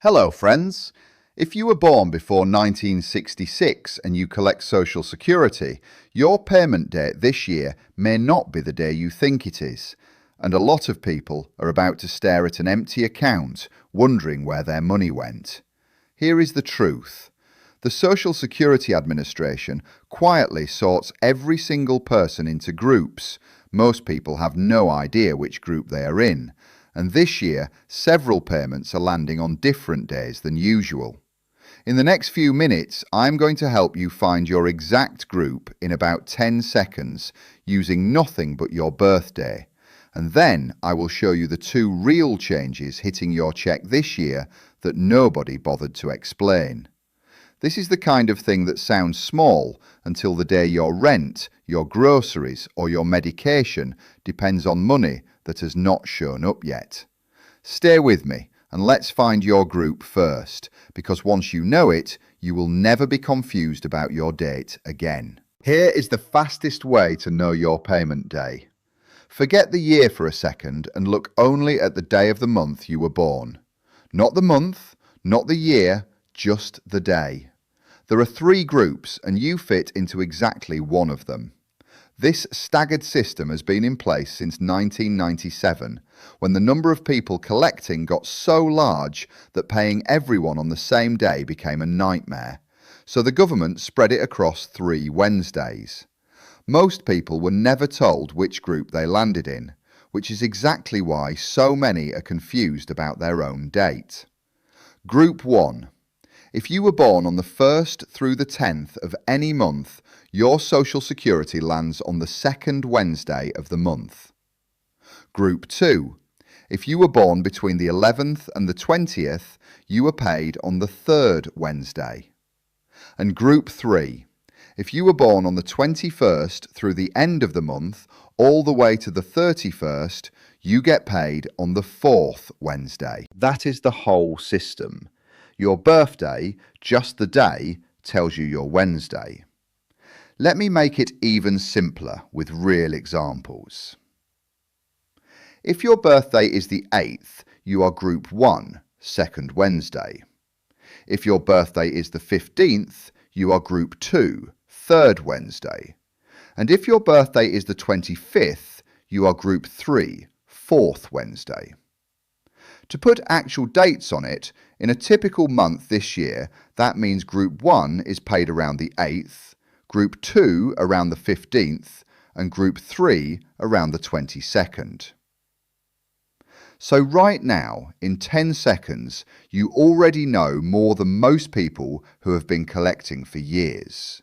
Hello, friends. If you were born before 1966 and you collect Social Security, your payment date this year may not be the day you think it is, and a lot of people are about to stare at an empty account, wondering where their money went. Here is the truth. The Social Security Administration quietly sorts every single person into groups. Most people have no idea which group they are in. And this year, several payments are landing on different days than usual. In the next few minutes, I'm going to help you find your exact group in about 10 seconds using nothing but your birthday. And then I will show you the two real changes hitting your check this year that nobody bothered to explain. This is the kind of thing that sounds small until the day your rent, your groceries, or your medication depends on money that has not shown up yet. Stay with me and let's find your group first, because once you know it, you will never be confused about your date again. Here is the fastest way to know your payment day. Forget the year for a second and look only at the day of the month you were born. Not the month, not the year, just the day. There are three groups and you fit into exactly one of them. This staggered system has been in place since 1997, when the number of people collecting got so large that paying everyone on the same day became a nightmare. So the government spread it across 3 Wednesdays. Most people were never told which group they landed in, which is exactly why so many are confused about their own date. Group 1. If you were born on the 1st through the 10th of any month, your Social Security lands on the 2nd Wednesday of the month. Group 2. If you were born between the 11th and the 20th, you are paid on the 3rd Wednesday. And Group 3. If you were born on the 21st through the end of the month, all the way to the 31st, you get paid on the 4th Wednesday. That is the whole system. Your birthday, just the day, tells you your Wednesday. Let me make it even simpler with real examples. If your birthday is the 8th, you are Group 1, 2nd Wednesday. If your birthday is the 15th, you are Group 2, 3rd Wednesday. And if your birthday is the 25th, you are Group 3, 4th Wednesday. To put actual dates on it, in a typical month this year, that means Group 1 is paid around the 8th, Group 2 around the 15th, and Group 3 around the 22nd. So right now, in 10 seconds, you already know more than most people who have been collecting for years.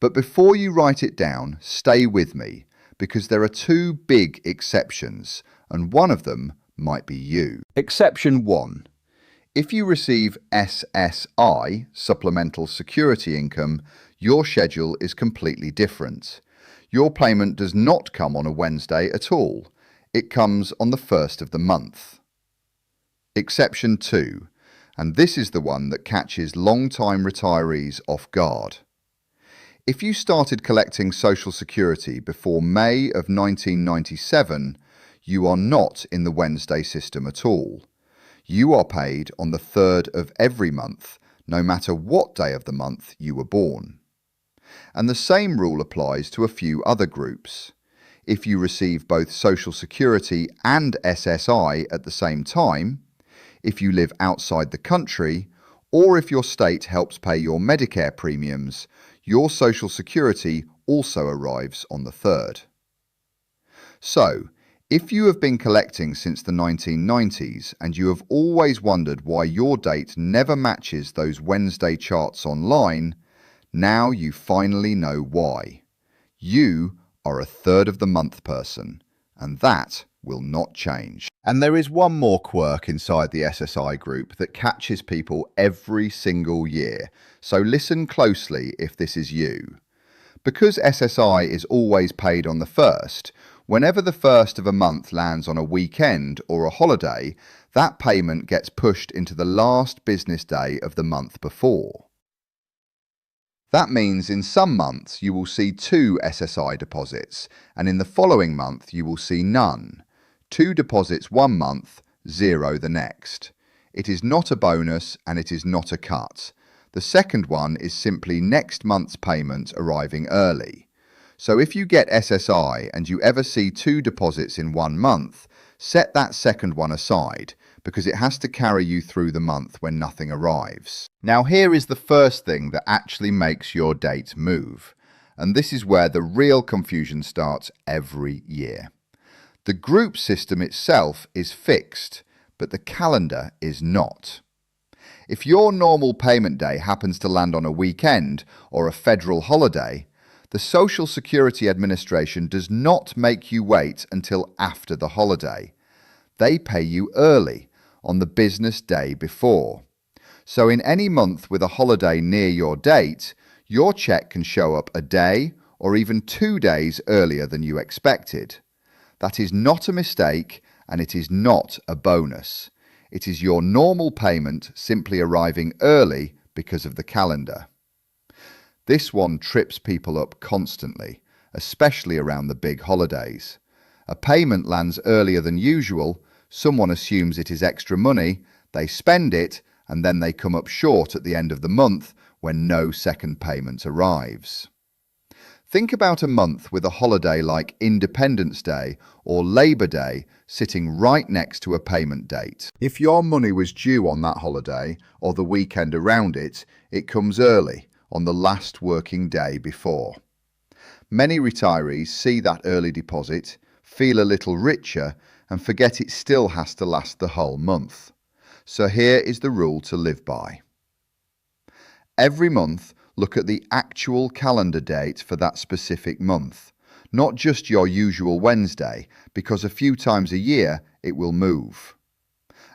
But before you write it down, stay with me, because there are 2 big exceptions, and one of them might be you. Exception 1. If you receive SSI, Supplemental Security Income, your schedule is completely different. Your payment does not come on a Wednesday at all. It comes on the 1st of the month. Exception 2, and this is the one that catches long-time retirees off guard. If you started collecting Social Security before May of 1997, you are not in the Wednesday system at all. You are paid on the 3rd of every month, no matter what day of the month you were born. And the same rule applies to a few other groups. If you receive both Social Security and SSI at the same time, if you live outside the country, or if your state helps pay your Medicare premiums, your Social Security also arrives on the 3rd. So, if you have been collecting since the 1990s and you have always wondered why your date never matches those Wednesday charts online, now you finally know why. You are a 3rd of the month person, and that will not change. And there is one more quirk inside the SSI group that catches people every single year, so listen closely if this is you. Because SSI is always paid on the 1st, whenever the 1st of a month lands on a weekend or a holiday, that payment gets pushed into the last business day of the month before. That means in some months you will see 2 SSI deposits, and in the following month you will see none. 2 deposits one month, 0 the next. it is not a bonus and it is not a cut. The second one is simply next month's payment arriving early. So if you get SSI and you ever see two deposits in 1 month, set that second one aside because it has to carry you through the month when nothing arrives. Now here is the first thing that actually makes your date move. And this is where the real confusion starts every year. The group system itself is fixed, but the calendar is not. If your normal payment day happens to land on a weekend or a federal holiday, the Social Security Administration does not make you wait until after the holiday. They pay you early, on the business day before. So in any month with a holiday near your date, your check can show up a day or even 2 days earlier than you expected. That is not a mistake and it is not a bonus. It is your normal payment simply arriving early because of the calendar. This one trips people up constantly, especially around the big holidays. A payment lands earlier than usual, someone assumes it is extra money, they spend it, and then they come up short at the end of the month when no second payment arrives. Think about a month with a holiday like Independence Day or Labor Day sitting right next to a payment date. If your money was due on that holiday or the weekend around it, it comes early, on the last working day before. Many retirees see that early deposit, feel a little richer, and forget it still has to last the whole month. So here is the rule to live by. Every month, look at the actual calendar date for that specific month, not just your usual Wednesday, because a few times a year it will move.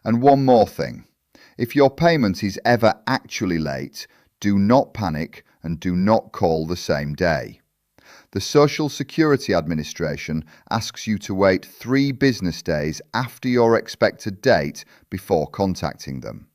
And one more thing, if your payment is ever actually late, do not panic and do not call the same day. The Social Security Administration asks you to wait 3 business days after your expected date before contacting them,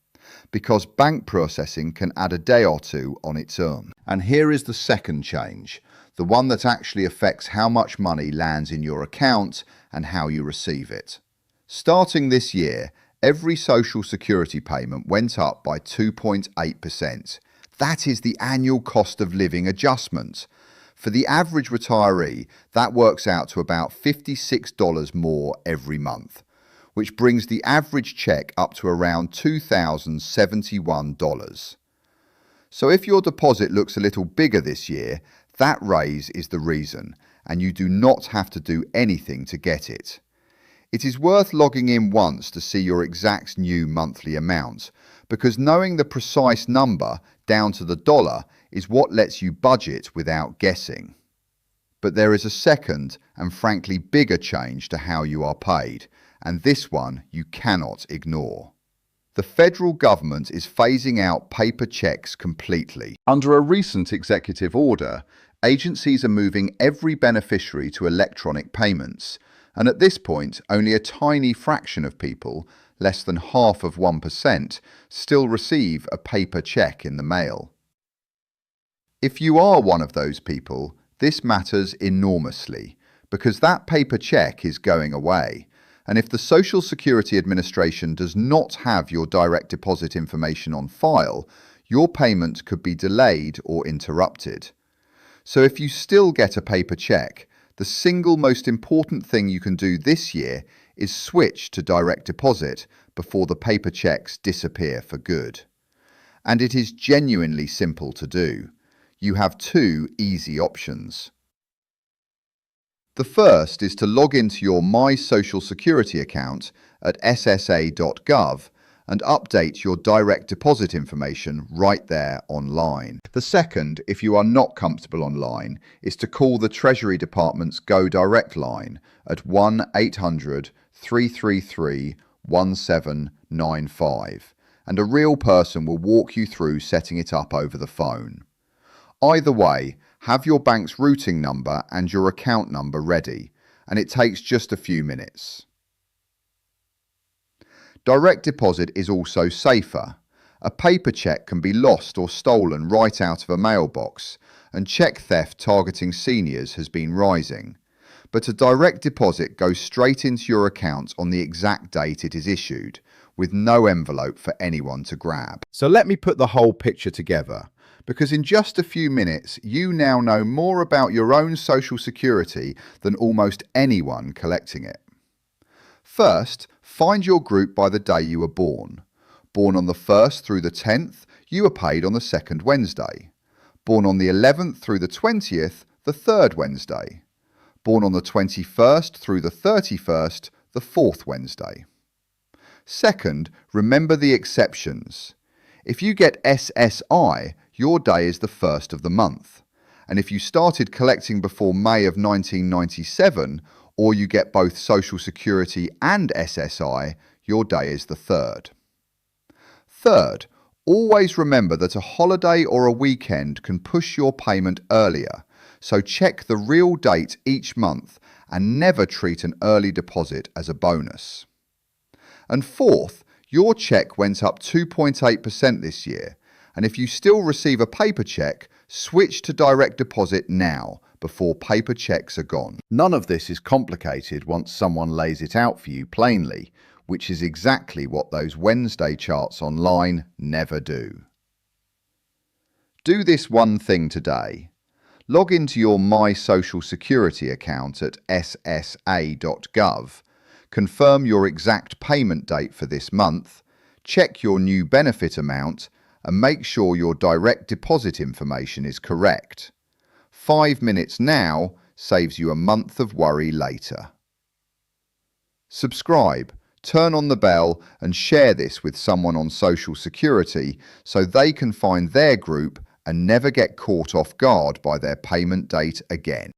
because bank processing can add a day or two on its own. And here is the second change, the one that actually affects how much money lands in your account and how you receive it. Starting this year, every Social Security payment went up by 2.8%. That is the annual cost of living adjustment. For the average retiree, that works out to about $56 more every month, which brings the average check up to around $2,071. So if your deposit looks a little bigger this year, that raise is the reason, and you do not have to do anything to get it. It is worth logging in once to see your exact new monthly amount, because knowing the precise number down to the dollar is what lets you budget without guessing. But there is a second and frankly bigger change to how you are paid, and this one you cannot ignore. The federal government is phasing out paper checks completely. Under a recent executive order, agencies are moving every beneficiary to electronic payments, and at this point only a tiny fraction of people, less than 0.5%, still receive a paper check in the mail. If you are one of those people, this matters enormously, because that paper check is going away, and if the Social Security Administration does not have your direct deposit information on file, your payment could be delayed or interrupted. So if you still get a paper check, the single most important thing you can do this year is switch to direct deposit before the paper checks disappear for good. And it is genuinely simple to do. You have 2 easy options. The first is to log into your My Social Security account at ssa.gov and update your direct deposit information right there online. The second, if you are not comfortable online, is to call the Treasury Department's Go Direct line at 1-800-333-1795, and a real person will walk you through setting it up over the phone. Either way, have your bank's routing number and your account number ready, and it takes just a few minutes. Direct deposit is also safer. A paper check can be lost or stolen right out of a mailbox, and check theft targeting seniors has been rising. But a direct deposit goes straight into your account on the exact date it is issued, with no envelope for anyone to grab. So let me put the whole picture together, because in just a few minutes, you now know more about your own Social Security than almost anyone collecting it. First, find your group by the day you were born. Born on the 1st through the 10th, you are paid on the 2nd Wednesday. Born on the 11th through the 20th, the 3rd Wednesday. Born on the 21st through the 31st, the 4th Wednesday. Second, remember the exceptions. If you get SSI, your day is the 1st of the month. And if you started collecting before May of 1997, or you get both Social Security and SSI, your day is the 3rd. Third, always remember that a holiday or a weekend can push your payment earlier, so check the real date each month and never treat an early deposit as a bonus. And fourth, your cheque went up 2.8% this year, and if you still receive a paper cheque, switch to direct deposit now before paper cheques are gone. None of this is complicated once someone lays it out for you plainly, which is exactly what those Wednesday charts online never do. Do this one thing today. Log into your My Social Security account at ssa.gov, confirm your exact payment date for this month, check your new benefit amount, and make sure your direct deposit information is correct. 5 minutes now saves you a month of worry later. Subscribe, turn on the bell, and share this with someone on Social Security so they can find their group and never get caught off guard by their payment date again.